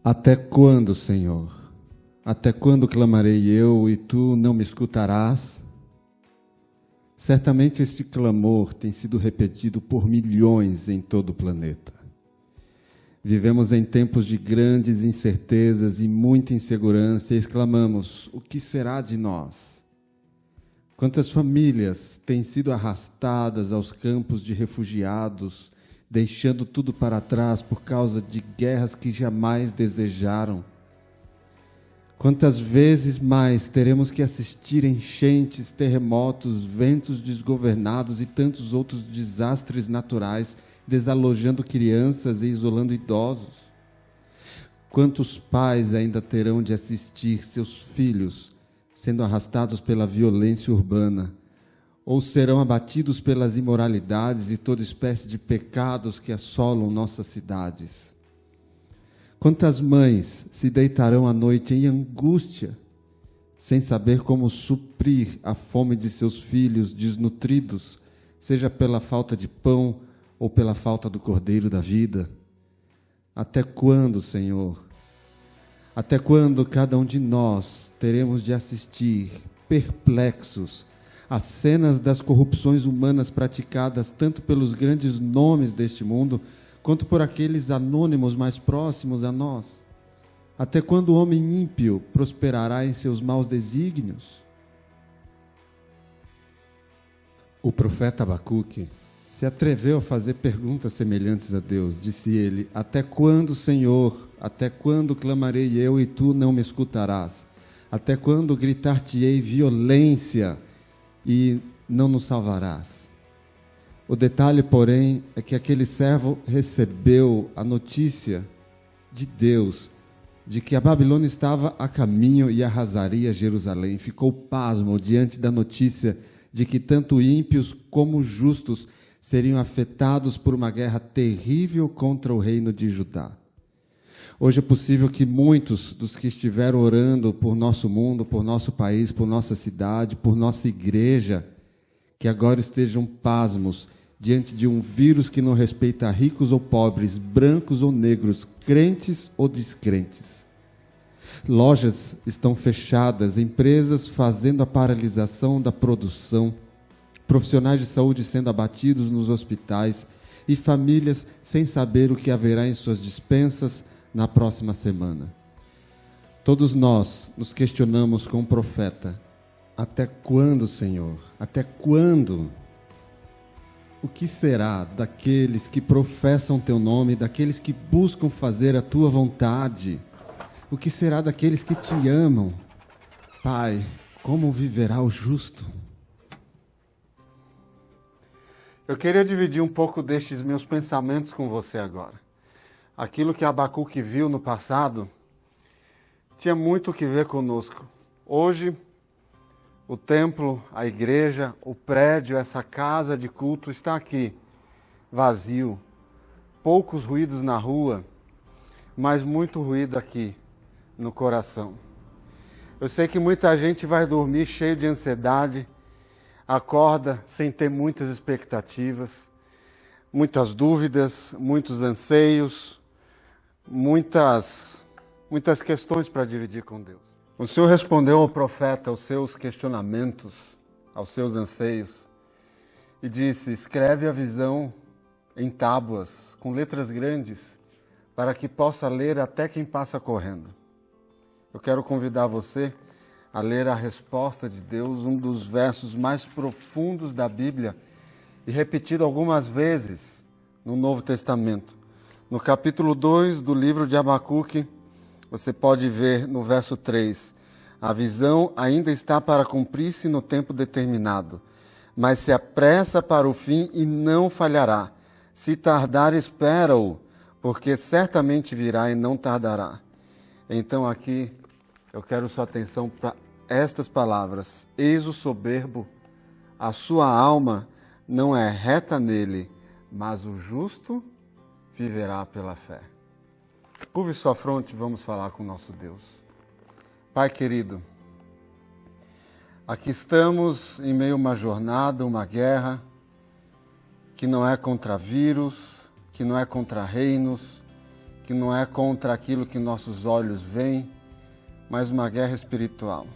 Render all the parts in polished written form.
Até quando, Senhor? Até quando clamarei eu e tu não me escutarás? Certamente este clamor tem sido repetido por milhões em todo o planeta. Vivemos em tempos de grandes incertezas e muita insegurança e exclamamos: o que será de nós? Quantas famílias têm sido arrastadas aos campos de refugiados, deixando tudo para trás por causa de guerras que jamais desejaram? Quantas vezes mais teremos que assistir enchentes, terremotos, ventos desgovernados e tantos outros desastres naturais, desalojando crianças e isolando idosos? Quantos pais ainda terão de assistir seus filhos sendo arrastados pela violência urbana, ou serão abatidos pelas imoralidades e toda espécie de pecados que assolam nossas cidades? Quantas mães se deitarão à noite em angústia, sem saber como suprir a fome de seus filhos desnutridos, seja pela falta de pão ou pela falta do cordeiro da vida? Até quando, Senhor? Até quando cada um de nós teremos de assistir, perplexos, às cenas das corrupções humanas praticadas tanto pelos grandes nomes deste mundo, quanto por aqueles anônimos mais próximos a nós? Até quando o homem ímpio prosperará em seus maus desígnios? O profeta Abacuque se atreveu a fazer perguntas semelhantes a Deus. Disse ele: até quando, Senhor? Até quando clamarei eu e tu não me escutarás? Até quando gritar-te-ei violência e não nos salvarás? O detalhe, porém, é que aquele servo recebeu a notícia de Deus, de que a Babilônia estava a caminho e arrasaria Jerusalém. Ficou pasmo diante da notícia de que tanto ímpios como justos seriam afetados por uma guerra terrível contra o reino de Judá. Hoje é possível que muitos dos que estiveram orando por nosso mundo, por nosso país, por nossa cidade, por nossa igreja, que agora estejam pasmos diante de um vírus que não respeita ricos ou pobres, brancos ou negros, crentes ou descrentes. Lojas estão fechadas, empresas fazendo a paralisação da produção, profissionais de saúde sendo abatidos nos hospitais e famílias sem saber o que haverá em suas despensas na próxima semana. Todos nós nos questionamos com o profeta: até quando, Senhor? Até quando? O que será daqueles que professam teu nome, daqueles que buscam fazer a tua vontade? O que será daqueles que te amam? Pai, como viverá o justo? Eu queria dividir um pouco destes meus pensamentos com você agora. Aquilo que Abacuque viu no passado tinha muito que ver conosco. Hoje, o templo, a igreja, o prédio, essa casa de culto está aqui, vazio. Poucos ruídos na rua, mas muito ruído aqui no coração. Eu sei que muita gente vai dormir cheio de ansiedade, acorda sem ter muitas expectativas, muitas dúvidas, muitos anseios, muitas questões para dividir com Deus. O Senhor respondeu ao profeta aos seus questionamentos, aos seus anseios, e disse: escreve a visão em tábuas, com letras grandes, para que possa ler até quem passa correndo. Eu quero convidar você a ler a resposta de Deus, um dos versos mais profundos da Bíblia e repetido algumas vezes no Novo Testamento. No capítulo 2 do livro de Abacuque, você pode ver no verso 3, a visão ainda está para cumprir-se no tempo determinado, mas se apressa para o fim e não falhará. Se tardar, espera-o, porque certamente virá e não tardará. Então aqui eu quero sua atenção para estas palavras: eis o soberbo, a sua alma não é reta nele, mas o justo viverá pela fé. Curve sua fronte e vamos falar com o nosso Deus. Pai querido, aqui estamos em meio a uma jornada, uma guerra, que não é contra vírus, que não é contra reinos, que não é contra aquilo que nossos olhos veem, mas uma guerra espiritual.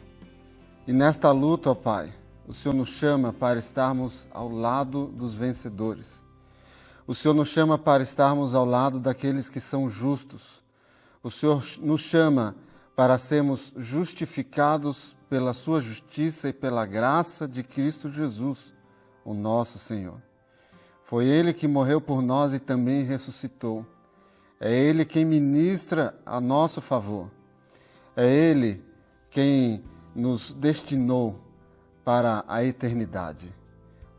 E nesta luta, ó Pai, o Senhor nos chama para estarmos ao lado dos vencedores. O Senhor nos chama para estarmos ao lado daqueles que são justos. O Senhor nos chama para sermos justificados pela sua justiça e pela graça de Cristo Jesus, o nosso Senhor. Foi Ele que morreu por nós e também ressuscitou. É Ele quem ministra a nosso favor. É Ele quem nos destinou para a eternidade.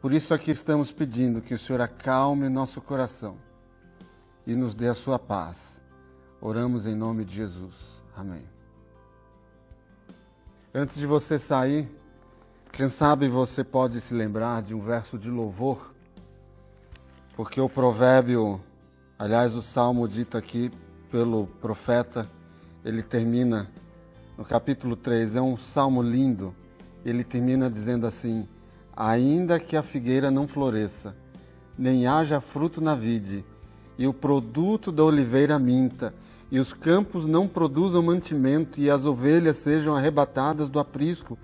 Por isso aqui estamos pedindo que o Senhor acalme nosso coração e nos dê a sua paz. Oramos em nome de Jesus. Amém. Antes de você sair, quem sabe você pode se lembrar de um verso de louvor, porque o provérbio, aliás, o salmo dito aqui pelo profeta, ele termina no capítulo 3, é um salmo lindo. Ele termina dizendo assim: ainda que a figueira não floresça, nem haja fruto na vide, e o produto da oliveira minta, e os campos não produzam mantimento, e as ovelhas sejam arrebatadas do aprisco,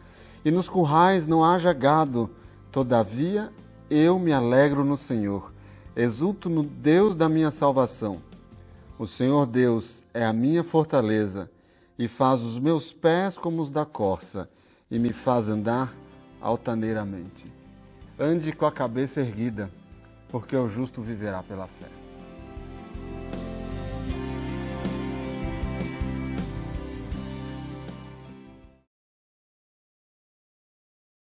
e nos currais não haja gado, todavia eu me alegro no Senhor, exulto no Deus da minha salvação. O Senhor Deus é a minha fortaleza, e faz os meus pés como os da corça, e me faz andar altaneiramente. Ande com a cabeça erguida, porque o justo viverá pela fé.